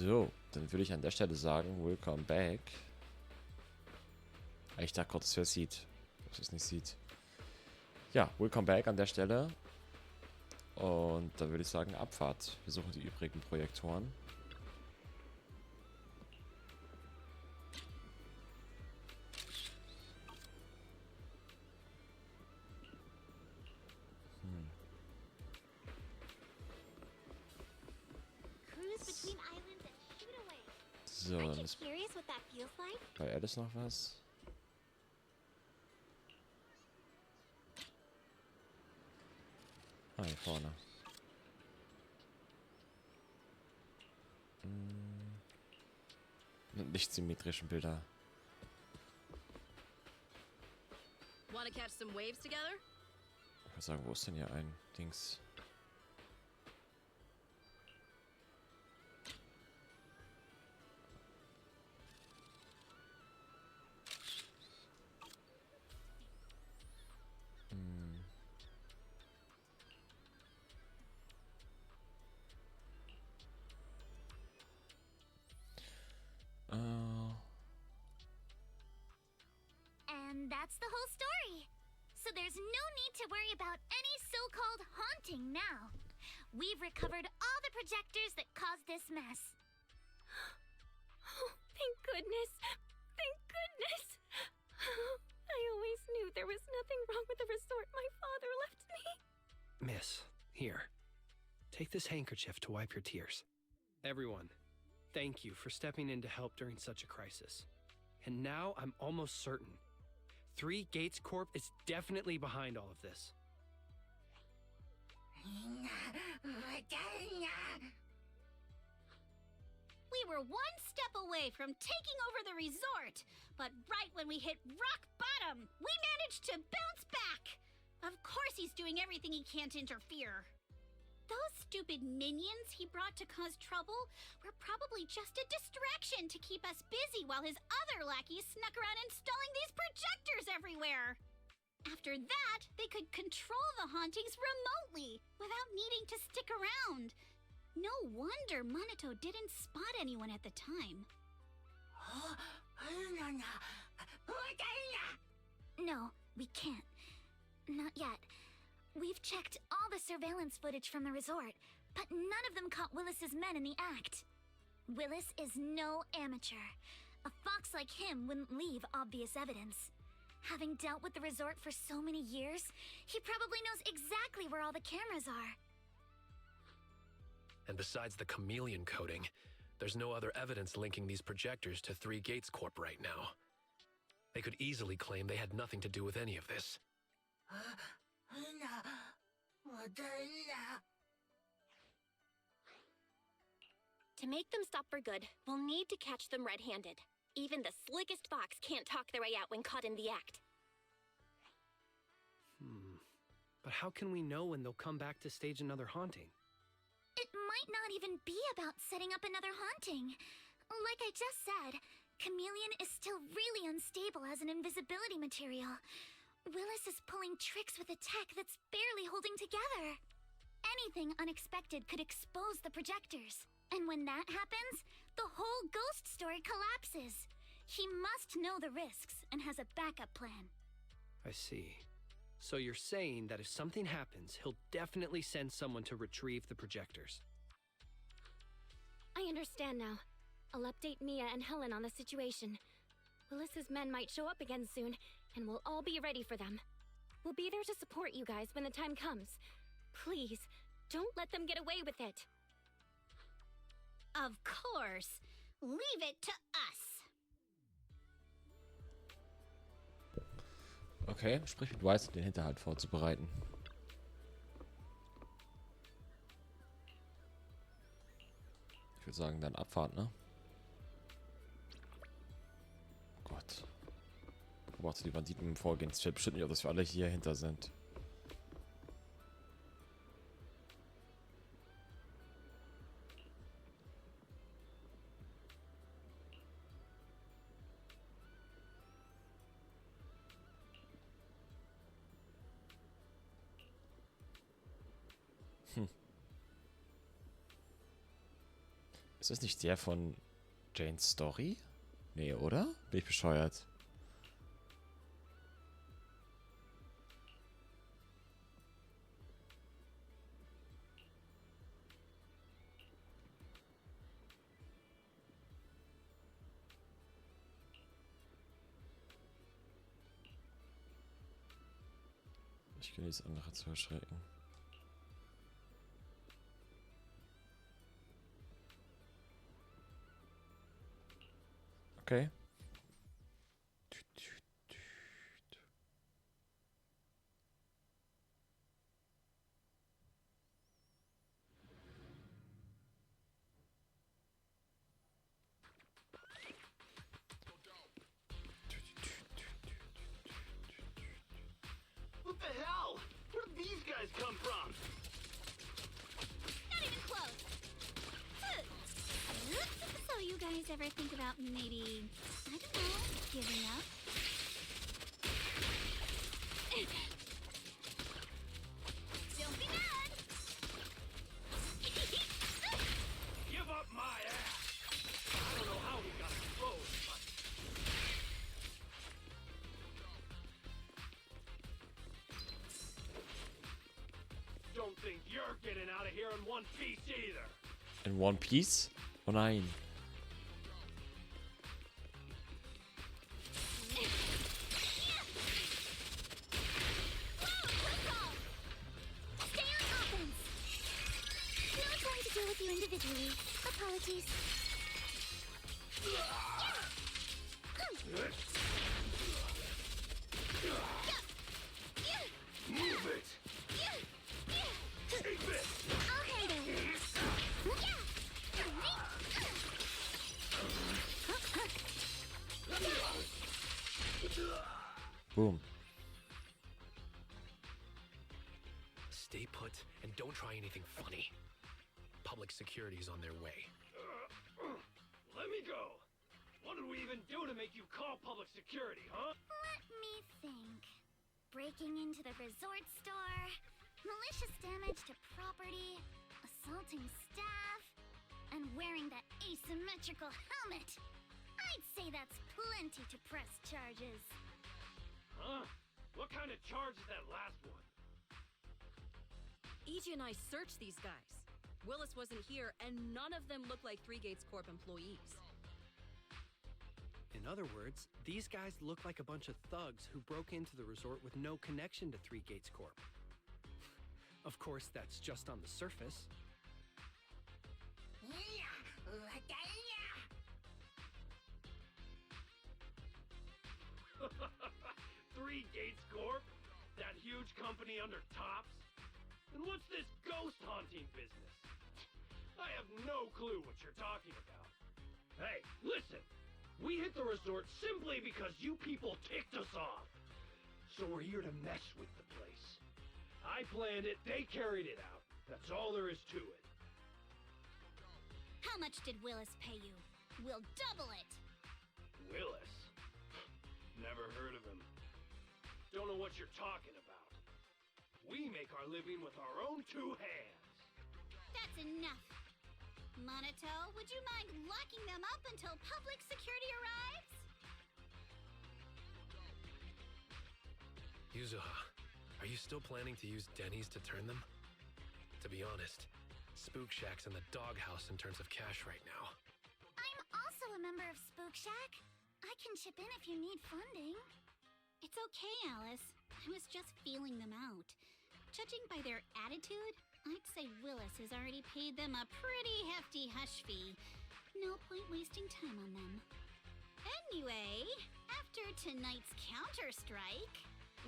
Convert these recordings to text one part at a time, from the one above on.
So, dann würde ich an der Stelle sagen, Willkommen back. Ich dachte gerade, dass wer sieht. Dass es nicht sieht. Ja, Willkommen back an der Stelle. Und dann würde ich sagen, Abfahrt. Wir suchen die übrigen Projektoren. So, dann ist bei Alice noch was. Ah, hier vorne. Nicht symmetrischen Bilder. Wanna catch some waves together? Ich würde sagen, wo ist denn hier ein Dings? And that's the whole story. So there's no need to worry about any so-called haunting now. We've recovered all the projectors that caused this mess. Oh, thank goodness. Thank goodness. I always knew there was nothing wrong with the resort my father left me. Miss, here. Take this handkerchief to wipe your tears. Everyone, thank you for stepping in to help during such a crisis. And now I'm almost certain. Three Gates Corp is definitely behind all of this. We were one step away from taking over the resort, but right when we hit rock bottom, we managed to bounce back. Of course he's doing everything he can to interfere. Those stupid minions he brought to cause trouble were probably just a distraction to keep us busy while his other lackeys snuck around installing these projectors everywhere. After that, they could control the hauntings remotely without needing to stick around. No wonder Monato didn't spot anyone at the time. No, we can't. Not yet. We've checked all the surveillance footage from the resort, but none of them caught Willis's men in the act. Willis is no amateur. A fox like him wouldn't leave obvious evidence. Having dealt with the resort for so many years, he probably knows exactly where all the cameras are. And besides the chameleon coating, there's no other evidence linking these projectors to Three Gates Corp right now. They could easily claim they had nothing to do with any of this. To make them stop for good, we'll need to catch them red-handed. Even the slickest fox can't talk their way out when caught in the act. But how can we know when they'll come back to stage another haunting? It might not even be about setting up another haunting. Like I just said, Chameleon is still really unstable as an invisibility material. Willis is pulling tricks with a tech that's barely holding together. Anything unexpected could expose the projectors. And when that happens, the whole ghost story collapses. He must know the risks and has a backup plan. I see. So you're saying that if something happens, he'll definitely send someone to retrieve the projectors. I understand now. I'll update Mia and Helen on the situation. Willis's men might show up again soon, and we'll all be ready for them. We'll be there to support you guys when the time comes. Please, don't let them get away with it. Of course. Leave it to us. Okay, sprich mit Weiß, den Hinterhalt vorzubereiten. Ich würde sagen, dann Abfahrt, ne? Oh Gott. Beobachte die Banditen im Vorgehen. Es fällt bestimmt nicht auf, dass wir alle hier hinter sind. Ist das nicht der von Janes Story? Nee, oder? Bin ich bescheuert? Ich genieße andere zu erschrecken. Okay. What the hell? Where did these guys come from? Not even close. So you guys ever think about maybe, I don't know, giving up? Don't be mad. Give up my ass! I don't know how we got exposed, but... Don't think you're getting out of here in one piece either! In One Piece? Oh nein. Individually. Apologies. Move it! Keep it! I'll handle it. Boom. Stay put and don't try anything funny. Public security's on their way. Let me go! What did we even do to make you call public security, huh? Let me think. Breaking into the resort store, malicious damage to property, assaulting staff, and wearing that asymmetrical helmet. I'd say that's plenty to press charges. Huh? What kind of charge is that last one? EJ and I searched these guys. Willis wasn't here, and none of them look like Three Gates Corp employees. In other words, these guys look like a bunch of thugs who broke into the resort with no connection to Three Gates Corp. Of course, that's just on the surface. Three Gates Corp? That huge company under Tops? And what's this ghost haunting business? I have no clue what you're talking about. Hey, listen! We hit the resort simply because you people ticked us off. So we're here to mess with the place. I planned it, they carried it out. That's all there is to it. How much did Willis pay you? We'll double it. Willis? Never heard of him. Don't know what you're talking about. We make our living with our own two hands. That's enough. Monato, would you mind locking them up until public security arrives? Yuzuha, are you still planning to use Denny's to turn them? To be honest, Spook Shack's in the doghouse in terms of cash right now. I'm also a member of Spook Shack. I can chip in if you need funding. It's okay, Alice. I was just feeling them out. Judging by their attitude, I'd say Willis has already paid them a pretty hefty hush fee. No point wasting time on them. Anyway, after tonight's counter-strike,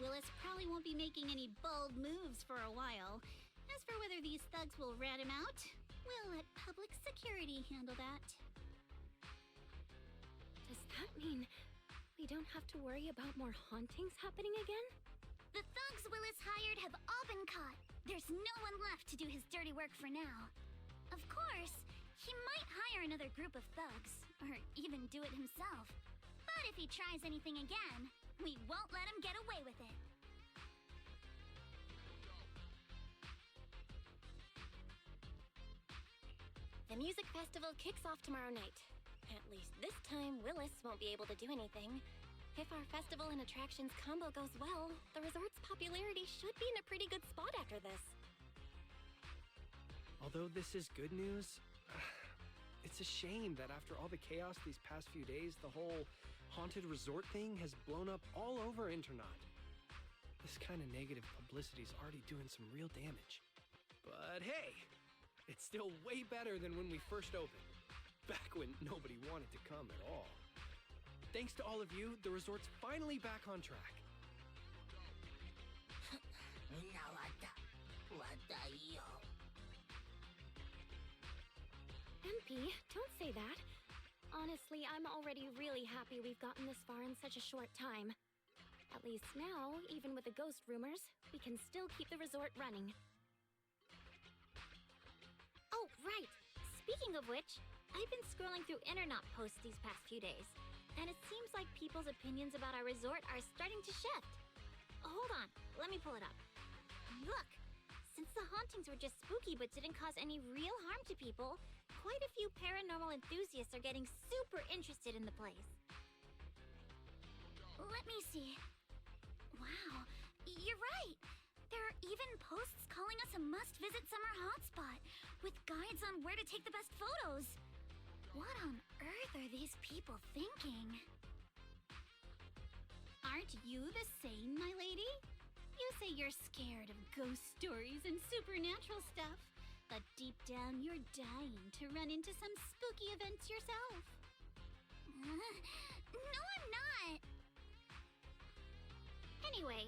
Willis probably won't be making any bold moves for a while. As for whether these thugs will rat him out, we'll let public security handle that. Does that mean we don't have to worry about more hauntings happening again? The thugs Willis hired have all been caught. There's no one left to do his dirty work for now. Of course, he might hire another group of thugs, or even do it himself. But if he tries anything again, we won't let him get away with it. The The music festival kicks off tomorrow night. At least this time, Willis won't be able to do anything. If our festival and attractions combo goes well, the resort's popularity should be in a pretty good spot after this. Although this is good news, it's a shame that after all the chaos these past few days, the whole haunted resort thing has blown up all over Internet. This kind of negative publicity is already doing some real damage. But hey, it's still way better than when we first opened, back when nobody wanted to come at all. Thanks to all of you, the resort's finally back on track. Empy, don't say that. Honestly, I'm already really happy we've gotten this far in such a short time. At least now, even with the ghost rumors, we can still keep the resort running. Oh, right. Speaking of which, I've been scrolling through internet posts these past few days, and it seems like people's opinions about our resort are starting to shift. Hold on, let me pull it up. Look, since the hauntings were just spooky but didn't cause any real harm to people, quite a few paranormal enthusiasts are getting super interested in the place. Let me see. Wow, you're right. There are even posts calling us a must-visit summer hotspot, with guides on where to take the best photos. What on earth are these people thinking? Aren't you the same, my lady? You say you're scared of ghost stories and supernatural stuff, but deep down you're dying to run into some spooky events yourself. No, I'm not. Anyway,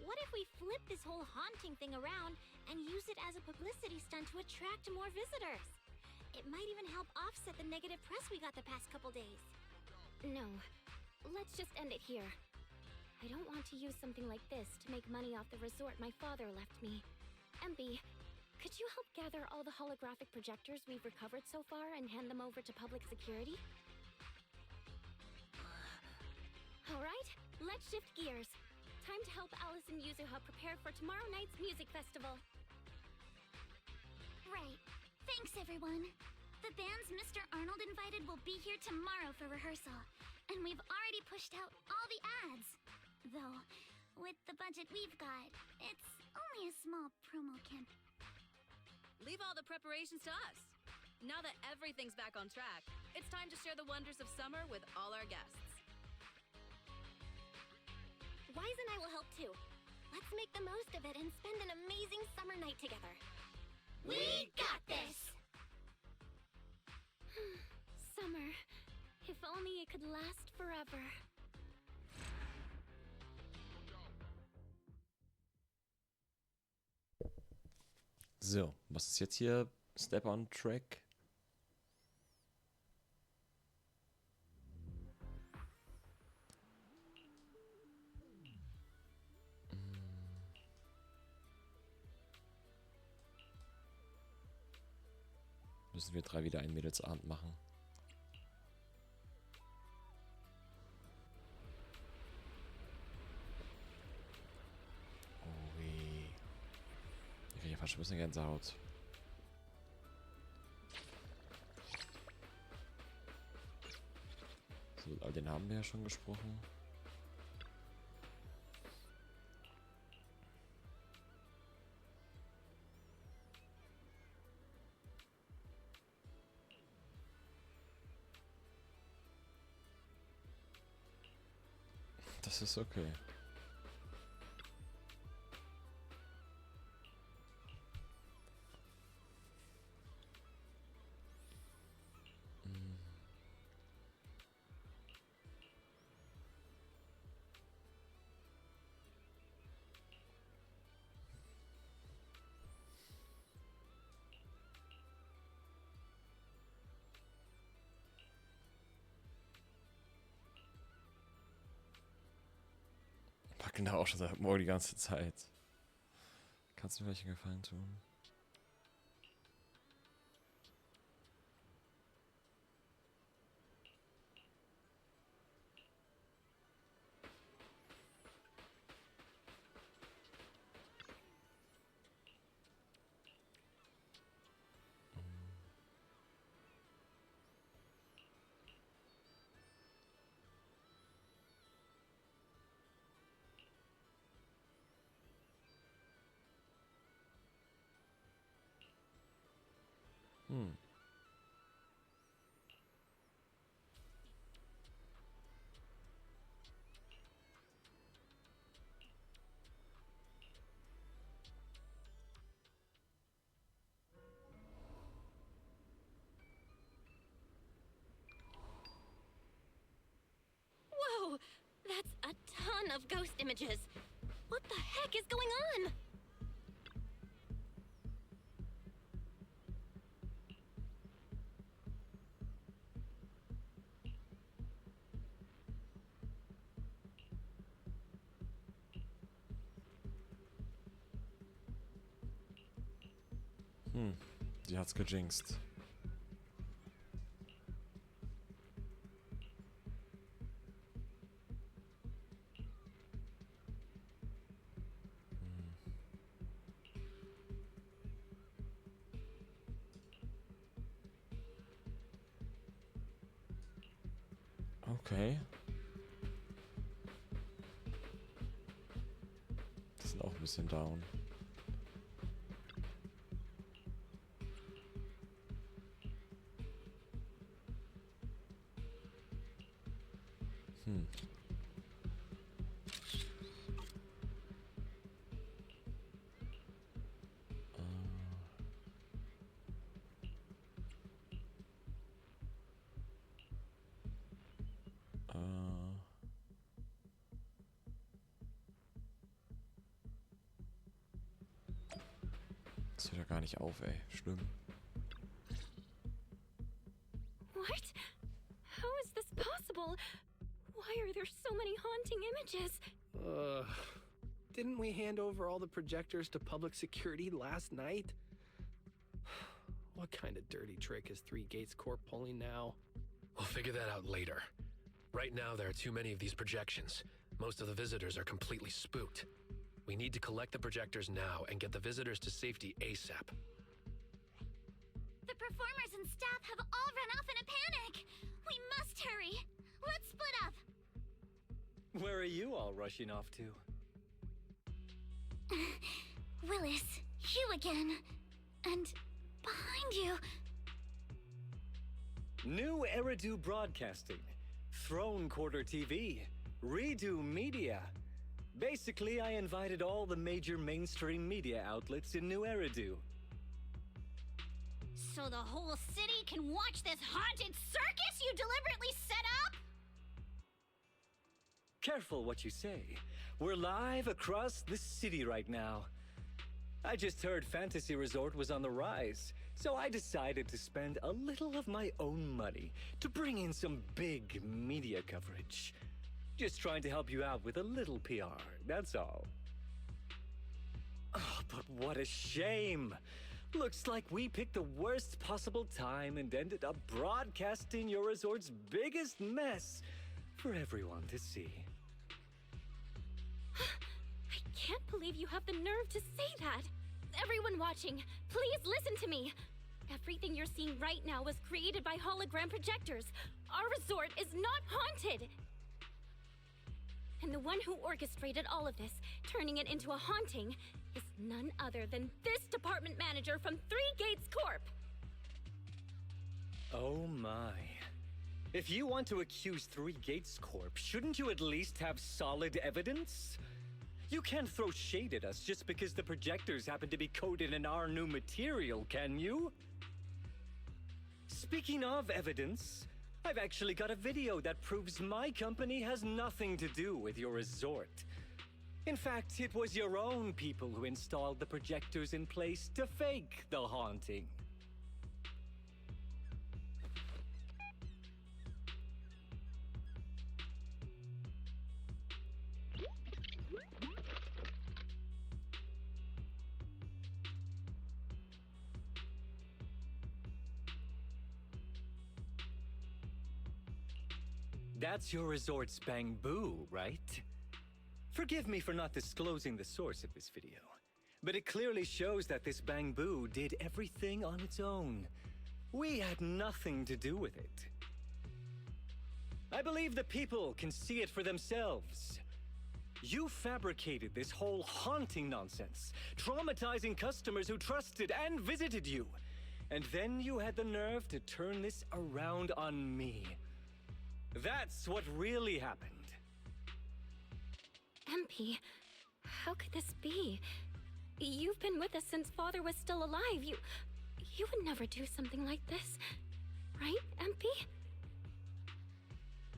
what if we flip this whole haunting thing around and use it as a publicity stunt to attract more visitors? It might even help offset the negative press we got the past couple days. No, let's just end it here. I don't want to use something like this to make money off the resort my father left me. Empy, could you help gather all the holographic projectors we've recovered so far and hand them over to public security? Alright, let's shift gears. Time to help Alice and Yuzuha prepare for tomorrow night's music festival. Right. Thanks, everyone. The bands Mr. Arnold invited will be here tomorrow for rehearsal, and we've already pushed out all the ads. Though, with the budget we've got, it's only a small promo camp. Leave all the preparations to us. Now that everything's back on track, it's time to share the wonders of summer with all our guests. Wise and I will help too. Let's make the most of it and spend an amazing summer night together. We got this! Summer. If only it could last forever. So, was ist jetzt hier? Step on Track? Müssen wir 3 wieder einen Mädelsabend machen. Oh weh. Ich kriege fast ein bisschen Gänsehaut. So, all den haben wir ja schon gesprochen. Das ist okay. Genau, auch schon seit morgen die ganze Zeit. Kannst du mir welchen Gefallen tun? Hm. Whoa! That's a ton of ghost images. What the heck is going on? Sie hat's gejinxt. Okay. Die sind auch ein bisschen down. Das hört ja gar nicht auf, ey. Schlimm. What? How is this possible? Why are there so many haunting images? Didn't we hand over all the projectors to public security last night? What kind of dirty trick is Three Gates Corp pulling now? We'll figure that out later. Right now, there are too many of these projections. Most of the visitors are completely spooked. We need to collect the projectors now and get the visitors to safety ASAP. The performers and staff have all run off in a panic. We must hurry. Let's split up. Where are you all rushing off to? Willis, you again. And behind you. New Eridu Broadcasting, Throne Quarter TV, Redo Media. Basically, I invited all the major mainstream media outlets in New Eridu. So the whole city can watch this haunted circus you deliberately set up? Careful what you say. We're live across the city right now. I just heard Fantasy Resort was on the rise, so I decided to spend a little of my own money to bring in some big media coverage. Just trying to help you out with a little PR, that's all. Oh, but what a shame. Looks like we picked the worst possible time and ended up broadcasting your resort's biggest mess for everyone to see. I can't believe you have the nerve to say that. Everyone watching, please listen to me. Everything you're seeing right now was created by hologram projectors. Our resort is not haunted. And the one who orchestrated all of this, turning it into a haunting, is none other than this department manager from Three Gates Corp. Oh my. If you want to accuse Three Gates Corp, shouldn't you at least have solid evidence? You can't throw shade at us just because the projectors happen to be coated in our new material, can you? Speaking of evidence, I've actually got a video that proves my company has nothing to do with your resort. In fact, it was your own people who installed the projectors in place to fake the haunting. That's your resort's bamboo, right? Forgive me for not disclosing the source of this video, but it clearly shows that this bamboo did everything on its own. We had nothing to do with it. I believe the people can see it for themselves. You fabricated this whole haunting nonsense, traumatizing customers who trusted and visited you. And then you had the nerve to turn this around on me. That's what really happened. Empy, how could this be? You've been with us since Father was still alive. You would never do something like this. Right, Empy?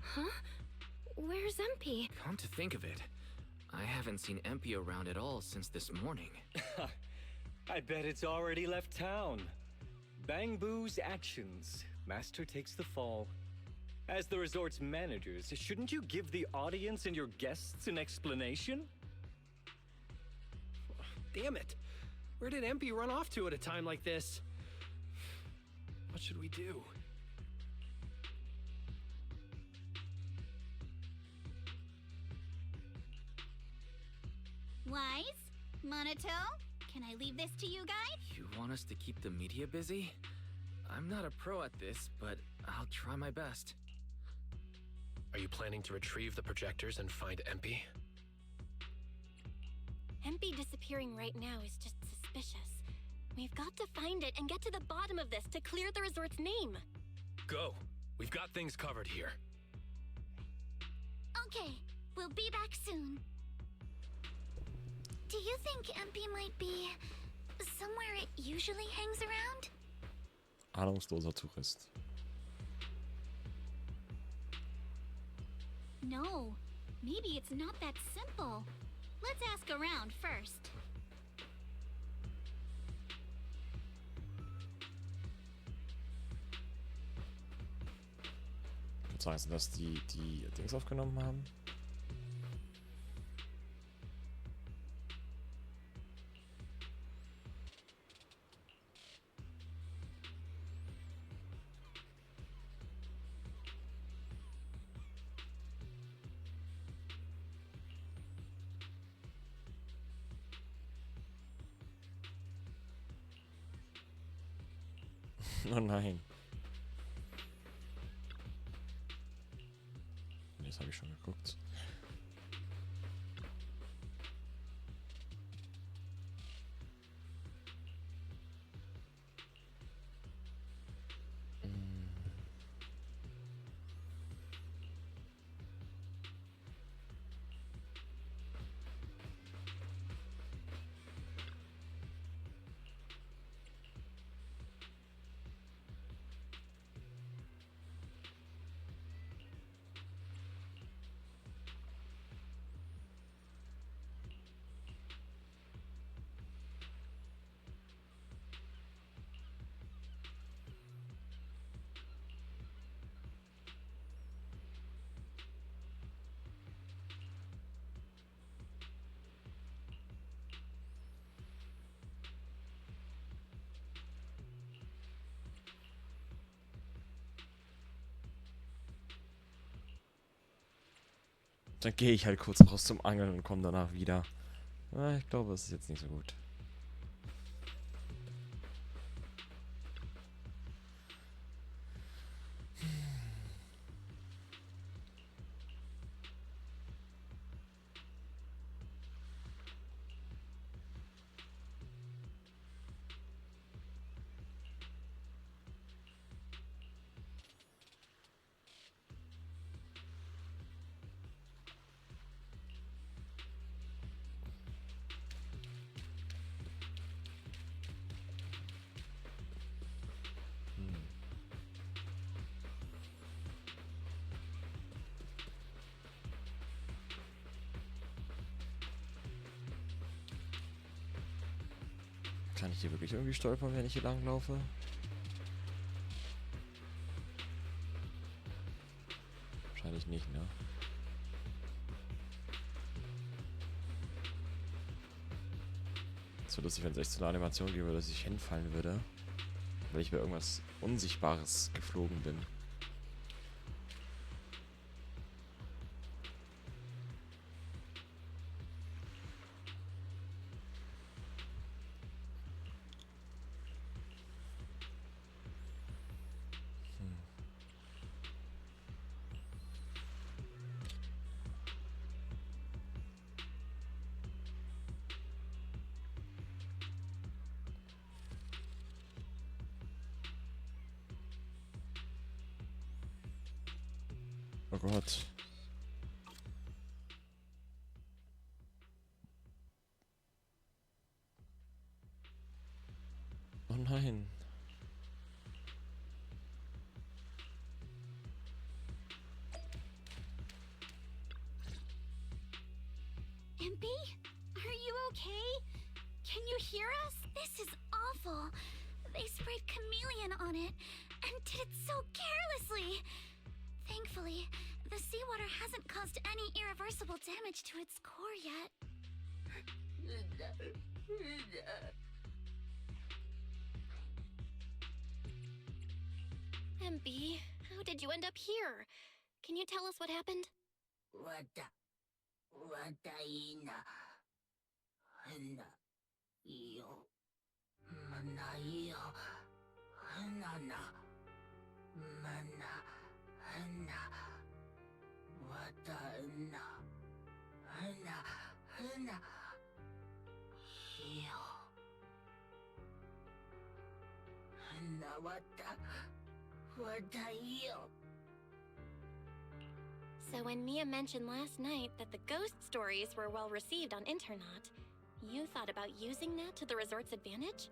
Huh? Where's Empy? Come to think of it, I haven't seen Empy around at all since this morning. I bet it's already left town. Bang Boo's actions. Master takes the fall. As the resort's managers, shouldn't you give the audience and your guests an explanation? Damn it. Where did Empy run off to at a time like this? What should we do? Wise? Monato? Can I leave this to you guys? You want us to keep the media busy? I'm not a pro at this, but I'll try my best. Are you planning to retrieve the projectors and find Empy? Empy disappearing right now is just suspicious. We've got to find it and get to the bottom of this to clear the resort's name. Go! We've got things covered here. Okay, we'll be back soon. Do you think Empy might be somewhere it usually hangs around? Ahnungsloser Tourist. No, maybe it's not that simple. Let's ask around first. Ich würde sagen, sind das die Dings aufgenommen haben? Oh nein. Das habe ich schon geguckt. Dann gehe ich halt kurz raus zum Angeln und komme danach wieder. Ich glaube, es ist jetzt nicht so gut. Kann ich hier wirklich irgendwie stolpern, wenn ich hier lang laufe? Wahrscheinlich nicht, ne? So lustig, wenn es echt so eine Animation geben würde, dass ich hinfallen würde. Weil ich bei irgendwas Unsichtbares geflogen bin. Gott. Oh nein. Empy? Are you okay? Can you hear us? This is awful. They sprayed chameleon on it and did it so carelessly. Thankfully, the seawater hasn't caused any irreversible damage to its core yet. Empy, how did you end up here? Can you tell us what happened? So when Mia mentioned last night that the ghost stories were well received on Internaut, you thought about using that to the resort's advantage?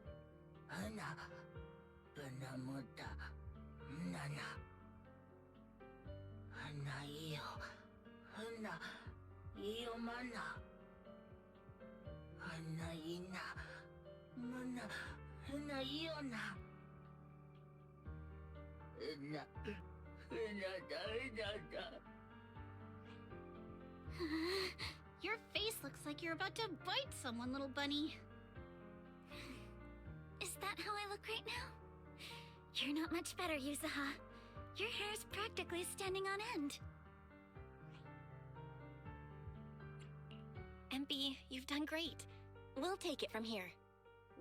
Your face looks like you're about to bite someone, little bunny. Is that how I look right now? You're not much better, Yuzuha. Your hair's practically standing on end. Empy, you've done great. We'll take it from here.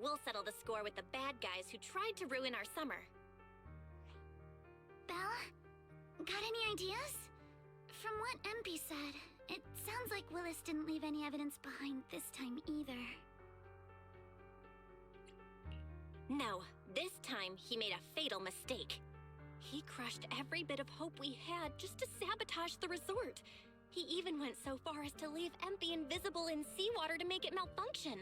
We'll settle the score with the bad guys who tried to ruin our summer. Belle? Got any ideas? From what Empy said, it sounds like Willis didn't leave any evidence behind this time either. No, this time he made a fatal mistake. He crushed every bit of hope we had just to sabotage the resort. He even went so far as to leave Empy invisible in seawater to make it malfunction.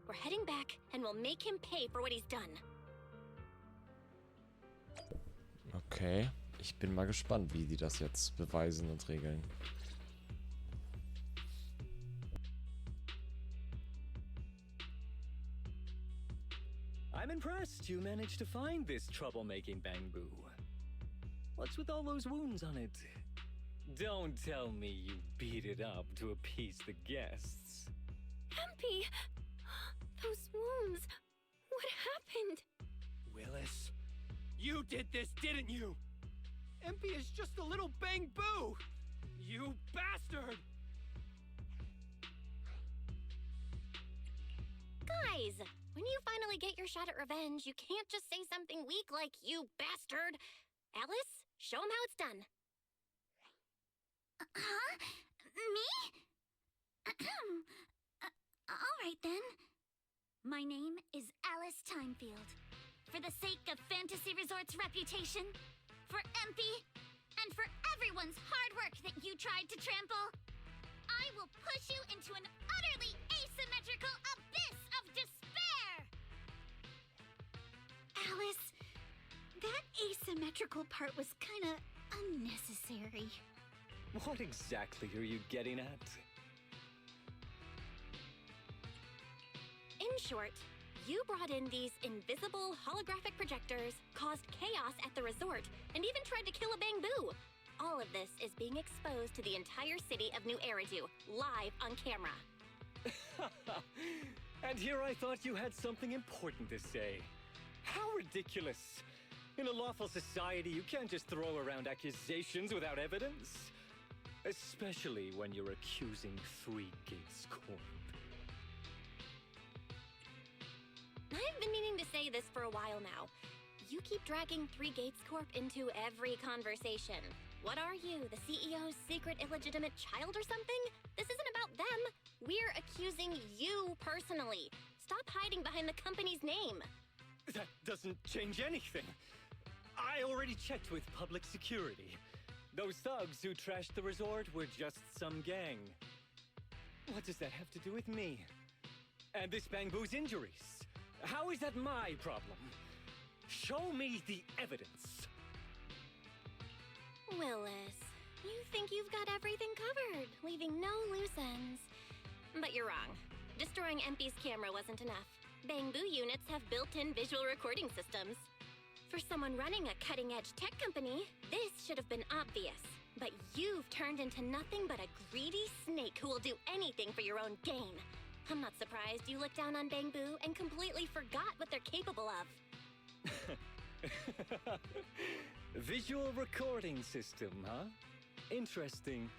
We're heading back, and we'll make him pay for what he's done. Okay. Ich bin mal gespannt, wie die das jetzt beweisen und regeln. I'm impressed you managed to find this troublemaking bamboo. What's with all those wounds on it? Don't tell me you beat it up to appease the guests. Empy! Those wounds! What happened? Willis, you did this, didn't you? Empy is just a little bamboo! You bastard! Guys, when you finally get your shot at revenge, you can't just say something weak like, "You bastard!" Alice, show him how it's done. Huh? Me? All right then. My name is Alice Timefield. For the sake of Fantasy Resort's reputation, for Empy, and for everyone's hard work that you tried to trample, I will push you into an utterly asymmetrical abyss of despair! Alice, that asymmetrical part was kinda unnecessary. What exactly are you getting at? In short, you brought in these invisible holographic projectors, caused chaos at the resort, and even tried to kill a bamboo. All of this is being exposed to the entire city of New Eridu, live on camera. And here I thought you had something important to say. How ridiculous! In a lawful society, you can't just throw around accusations without evidence. Especially when you're accusing Three Gates Corp. I've been meaning to say this for a while now. You keep dragging Three Gates Corp into every conversation. What are you, the CEO's secret illegitimate child or something? This isn't about them. We're accusing you personally. Stop hiding behind the company's name. That doesn't change anything. I already checked with public security. Those thugs who trashed the resort were just some gang. What does that have to do with me? And this Bangbu's injuries? How is that my problem? Show me the evidence. Willis, you think you've got everything covered, leaving no loose ends. But you're wrong. Destroying Empy's camera wasn't enough. Bangbu units have built-in visual recording systems. For someone running a cutting-edge tech company, this should have been obvious. But you've turned into nothing but a greedy snake who will do anything for your own gain. I'm not surprised you looked down on Bangbu and completely forgot what they're capable of. Visual recording system, huh? Interesting.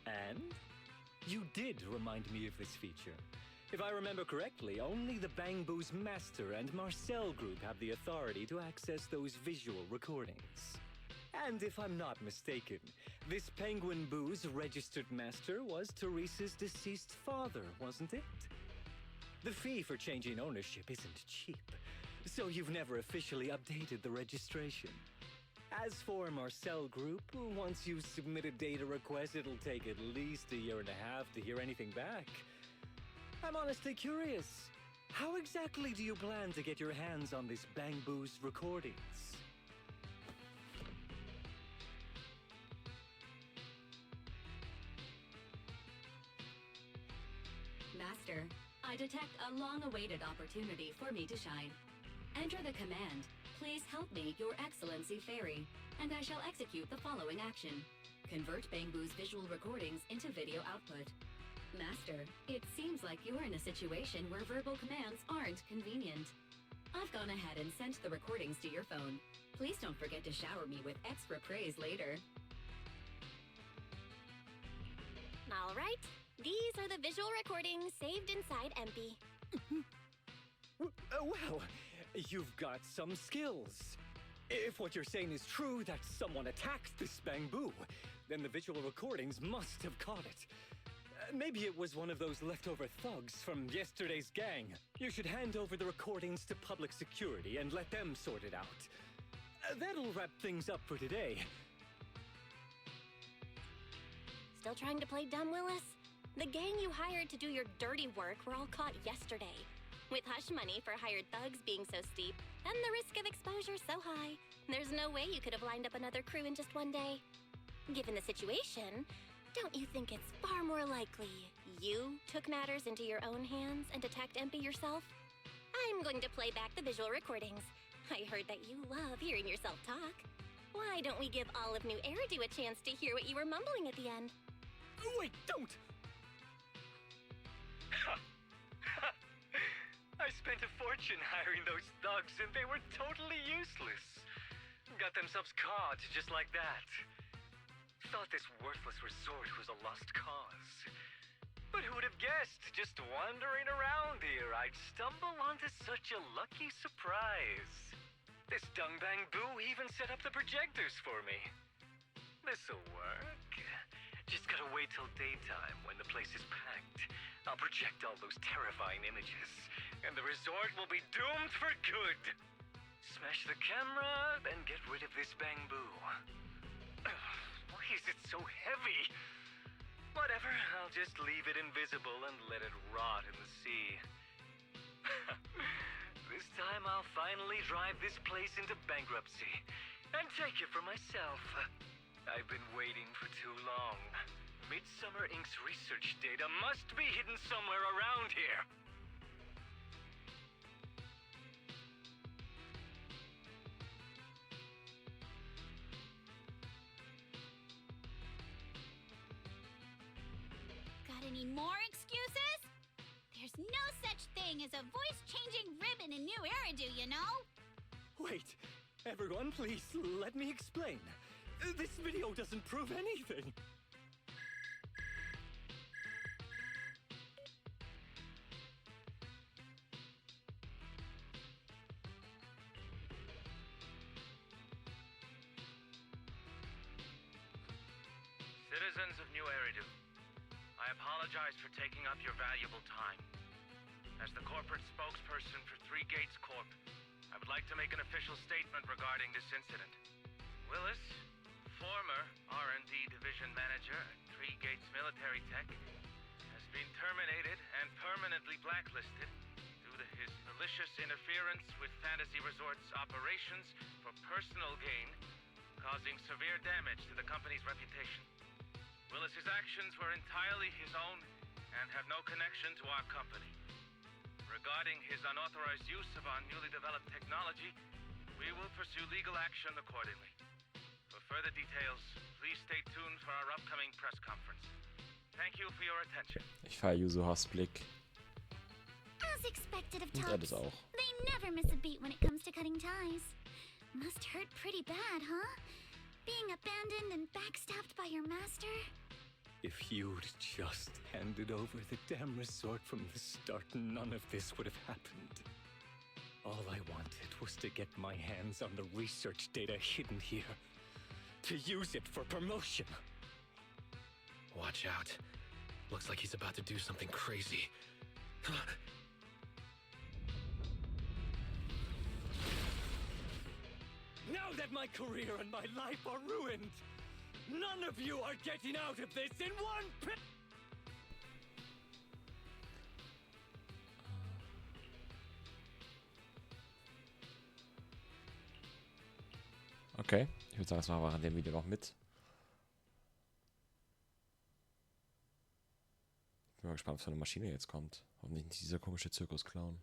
And? You did remind me of this feature. If I remember correctly, only the Bangbu's master and Marcel group have the authority to access those visual recordings. And if I'm not mistaken, this Penguin Boo's registered master was Teresa's deceased father, wasn't it? The fee for changing ownership isn't cheap, so you've never officially updated the registration. As for Marcel Group, once you've submitted data requests, it'll take at least a year and a half to hear anything back. I'm honestly curious. How exactly do you plan to get your hands on this Bangbu's recordings? Master, I detect a long-awaited opportunity for me to shine. Enter the command, "Please help me, Your Excellency Fairy," and I shall execute the following action. Convert Bangbu's visual recordings into video output. Master, it seems like you're in a situation where verbal commands aren't convenient. I've gone ahead and sent the recordings to your phone. Please don't forget to shower me with extra praise later. All right, these are the visual recordings saved inside Empy. Well, you've got some skills. If what you're saying is true, that someone attacked this Bangbu, then the visual recordings must have caught it. Maybe it was one of those leftover thugs from yesterday's gang. You should hand over the recordings to public security and let them sort it out. That'll wrap things up for today. Still trying to play dumb, Willis? The gang you hired to do your dirty work were all caught yesterday. With hush money for hired thugs being so steep, and the risk of exposure so high, there's no way you could have lined up another crew in just one day. Given the situation, don't you think it's far more likely you took matters into your own hands and attacked Empy yourself? I'm going to play back the visual recordings. I heard that you love hearing yourself talk. Why don't we give all of New Eridu a chance to hear what you were mumbling at the end? Wait, don't! I spent a fortune hiring those thugs and they were totally useless. Got themselves caught just like that. Thought this worthless resort was a lost cause. But who would have guessed, just wandering around here, I'd stumble onto such a lucky surprise. This Dungbang Boo even set up the projectors for me. This'll work. Just gotta wait till daytime when the place is packed. I'll project all those terrifying images, and the resort will be doomed for good. Smash the camera, then get rid of this Bangbu. Why is it so heavy? Whatever, I'll just leave it invisible and let it rot in the sea. This time I'll finally drive this place into bankruptcy and take it for myself. I've been waiting for too long. Midsummer Inc.'s research data must be hidden somewhere around here. Got any more excuses? There's no such thing as a voice-changing ribbon in New Eridu, you know? Wait, everyone, please, let me explain. This video doesn't prove anything. Citizens of New Eridu, I apologize for taking up your valuable time. As the corporate spokesperson for Three Gates Corp, I would like to make an official statement regarding this incident. Willis, former R&D division manager at Three Gates Military Tech, has been terminated and permanently blacklisted due to his malicious interference with Fantasy Resort's operations for personal gain, causing severe damage to the company's reputation. Willis's actions were entirely his own and have no connection to our company. Regarding his unauthorized use of our newly developed technology, we will pursue legal action accordingly. For further details, please stay tuned for our upcoming press conference. Thank you for your attention. Ich feiere Yuzuhas Blick. As expected of Und er das Tops, auch. they never miss a beat when it comes to cutting ties. Must hurt pretty bad, huh? Being abandoned and backstabbed by your master? If you'd just handed over the damn resort from the start, none of this would have happened. All I wanted was to get my hands on the research data hidden here, to use it for promotion. Watch out. Looks like he's about to do something crazy. Now that my career and my life are ruined, none of you are getting out of this in one pit. Okay, ich würde sagen, das machen wir in dem Video noch mit. Bin mal gespannt, was für eine Maschine jetzt kommt. Hoffentlich nicht dieser komische Zirkusclown.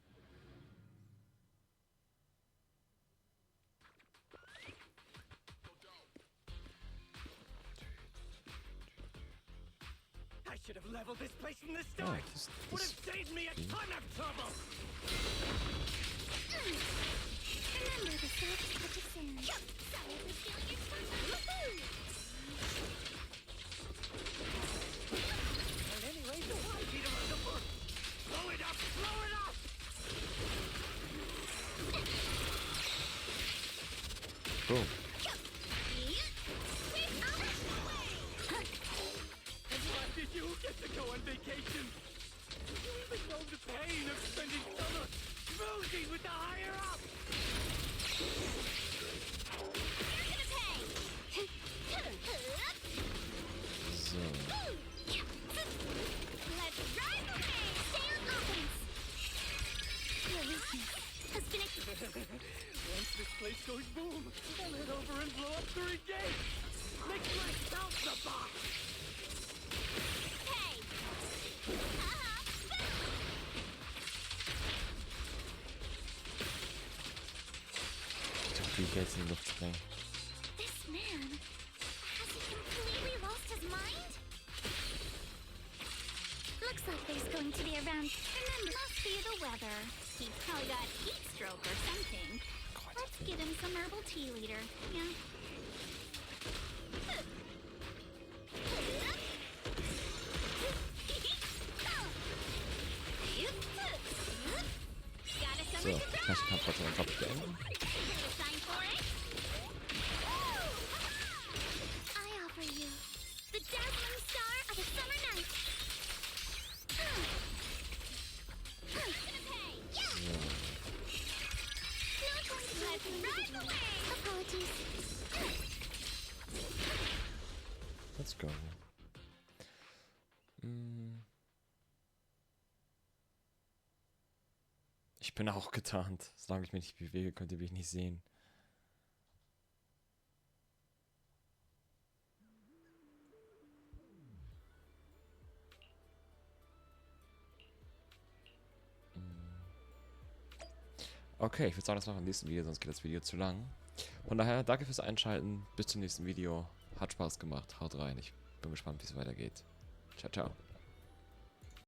I should have leveled this place from the start. Would have saved me a ton of trouble. Remember the soft touch of sand. Sorry for stealing your spot. Woohoo! And anyway, so why beat him on the foot? Blow it up! Blow it up! Boom. You get to go on vacation. Do you even know the pain of spending summer schmoozing with the higher up? You're gonna pay! So. Let's ride away! Stay on offense! Your weakness has been Once this place goes boom, I'll head over and blow up 3 gates! Make myself the boss! Jetzt in die Luft sprengen. This man, has he completely lost his mind? Looks like there's going to be a round. Remember, must be the weather. He probably got heat stroke or something. Let's get him some herbal tea leader. Yeah. So, kann ich trotzdem einen Kopf beenden. Let's go. Ich bin auch getarnt. Solange ich mich nicht bewege, könnt ihr mich nicht sehen. Okay, ich würde sagen, das war im nächsten Video, sonst geht das Video zu lang. Von daher, danke fürs Einschalten. Bis zum nächsten Video. Hat Spaß gemacht. Haut rein. Ich bin gespannt, wie es weitergeht. Ciao, ciao.